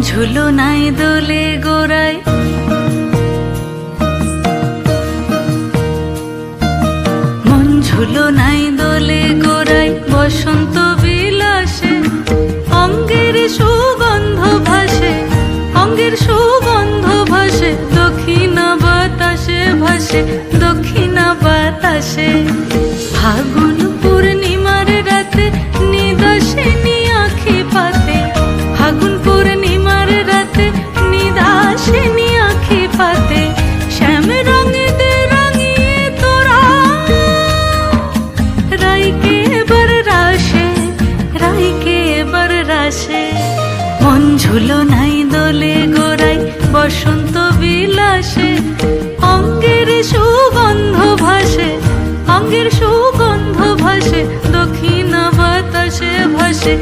ঝুলো নাই দোলে গোড়ায়, মন ঝুলো নাই দোলে গোড়ায়, বসন্ত বিলাসে অঙ্গের সুগন্ধ ভাসে, অঙ্গের সুগন্ধ ভাসে, দক্ষিণা বাতাসে ভাসে, দক্ষিণা বাতাসে। ফাগুন পূর্ণিমার রাতে নিদাসিনী আঁখি পাতে, ফাগুন পূর্ণিমার রাতে নিদাসিনী আঁখি পাতে, শ্যাম রঙে দে রাঙিয়ে তোরা রাইকে এবার রাশে, রাইকে এবার রাশে। মন ঝুলো নাই দোলে গোড়ায়, বসন্ত বিলাসে অঙ্গের সুগন্ধ ভাসে, অঙ্গের সুগন্ধ ভাসে, দক্ষিণা বাতাসে ভাসে,